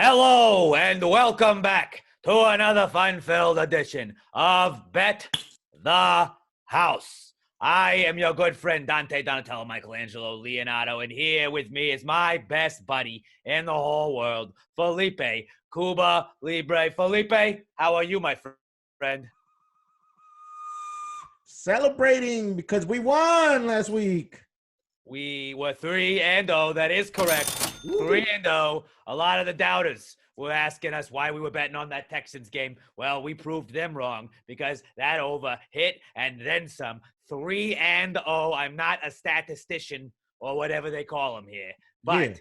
Hello and welcome back to another fun-filled edition of Bet the House. I am your good friend Dante, Donatello, Michelangelo, Leonardo, and here with me is my best buddy in the whole world, Felipe, Cuba Libre. Felipe, how are you, my friend? Celebrating because we won last week. We were 3-0. That is correct. 3-0. A lot of the doubters were asking us why we were betting on that Texans game. Well, we proved them wrong because that over hit and then some. 3-0. I'm not a statistician or whatever they call them here, but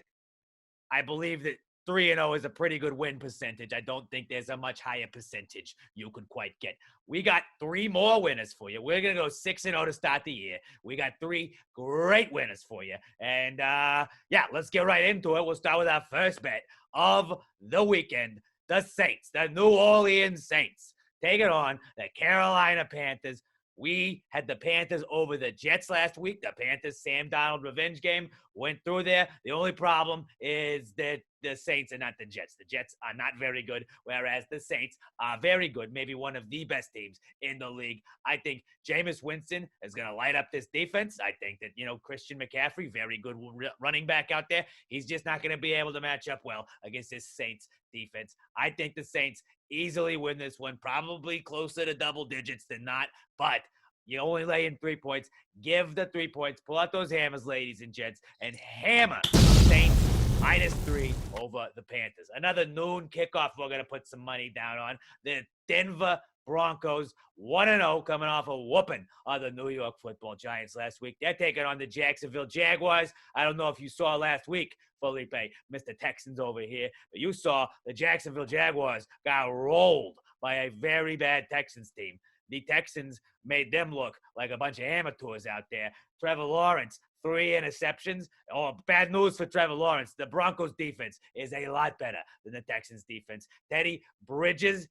I believe that 3-0 is a pretty good win percentage. I don't think there's a much higher percentage you could quite get. We got 3 more winners for you. We're going to go 6-0 to start the year. We got 3 great winners for you. And, yeah, let's get right into it. We'll start with our first bet of the weekend. The Saints, the New Orleans Saints, taking on the Carolina Panthers. We had the Panthers over the Jets last week. The Panthers Sam Darnold revenge game went through there. The only problem is that the Saints are not the Jets. The Jets are not very good, whereas the Saints are very good, maybe one of the best teams in the league. I think Jameis Winston is going to light up this defense. I think that, Christian McCaffrey, very good running back out there. He's just not going to be able to match up well against this Saints defense. I think the Saints easily win this one, probably closer to double digits than not, but you only lay in 3 points. Give the 3 points. Pull out those hammers, ladies and gents, and hammer Saints -3 over the Panthers. Another noon kickoff we're going to put some money down on. The Denver Broncos, 1-0, coming off a whooping of the New York Football Giants last week. They're taking on the Jacksonville Jaguars. I don't know if you saw last week, Felipe, Mr. Texans over here, but you saw the Jacksonville Jaguars got rolled by a very bad Texans team. The Texans made them look like a bunch of amateurs out there. Trevor Lawrence, 3 interceptions. Oh, bad news for Trevor Lawrence. The Broncos defense is a lot better than the Texans defense. Teddy Bridges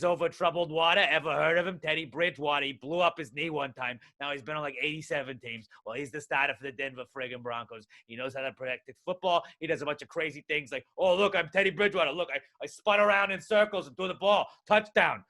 over troubled water. Ever heard of him? Teddy Bridgewater. He blew up his knee one time. Now he's been on like 87 teams. Well, he's the starter for the Denver friggin' Broncos. He knows how to protect football. He does a bunch of crazy things like, oh, look, I'm Teddy Bridgewater. Look, I spun around in circles and threw the ball. Touchdown.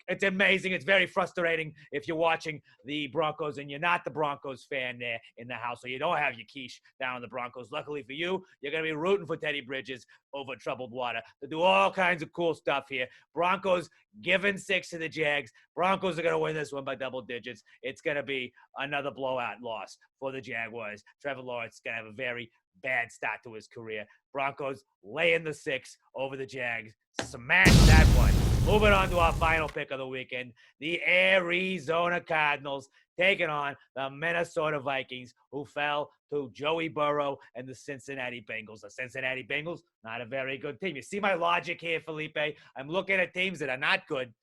It's amazing. It's very frustrating if you're watching the Broncos and you're not the Broncos fan there in the house, or you don't have your quiche down on the Broncos. Luckily for you, you're going to be rooting for Teddy Bridges over troubled water to do all kinds of cool stuff here. Broncos giving 6 to the Jags. Broncos are going to win this one by double digits. It's going to be another blowout loss for the Jaguars. Trevor Lawrence is going to have a very bad start to his career. Broncos laying the 6 over the Jags. Smash that one. Moving on to our final pick of the weekend, the Arizona Cardinals taking on the Minnesota Vikings, who fell to Joey Burrow and the Cincinnati Bengals. The Cincinnati Bengals, not a very good team. You see my logic here, Felipe? I'm looking at teams that are not good,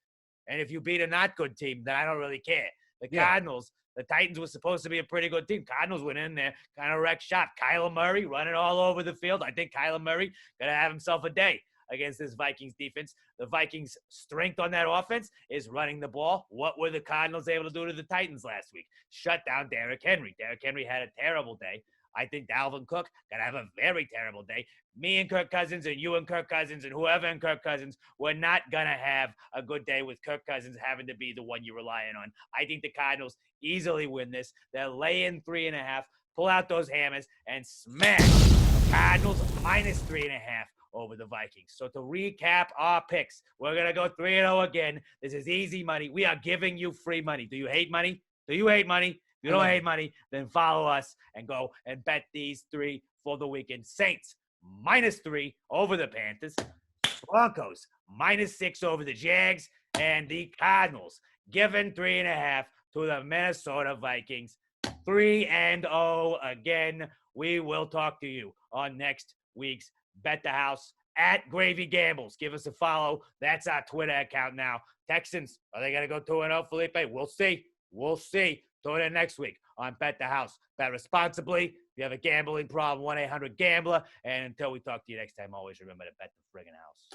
and if you beat a not good team, then I don't really care. The Cardinals, the Titans were supposed to be a pretty good team. Cardinals went in there, kind of wrecked shop. Kyler Murray running all over the field. I think Kyler Murray going to have himself a day against this Vikings defense. The Vikings' strength on that offense is running the ball. What were the Cardinals able to do to the Titans last week? Shut down Derrick Henry. Derrick Henry had a terrible day. I think Dalvin Cook going to have a very terrible day. Me and Kirk Cousins and you and Kirk Cousins and whoever and Kirk Cousins, we're not going to have a good day with Kirk Cousins having to be the one you're relying on. I think the Cardinals easily win this. They're laying 3.5. Pull out those hammers and smash Cardinals -3.5 over the Vikings. So to recap our picks, we're going to go 3-0 again. This is easy money. We are giving you free money. Do you hate money? Do you hate money? If you don't hate money, then follow us and go and bet these 3 for the weekend. Saints -3 over the Panthers. Broncos -6 over the Jags. And the Cardinals giving 3.5 to the Minnesota Vikings. 3-0 again. We will talk to you on next week's Bet the House at Gravy Gambles. Give us a follow. That's our Twitter account now. Texans, are they going to go 2-0, Felipe? We'll see. We'll see. Tune in next week on Bet the House. Bet responsibly. If you have a gambling problem, 1-800-GAMBLER. And until we talk to you next time, always remember to bet the friggin' house.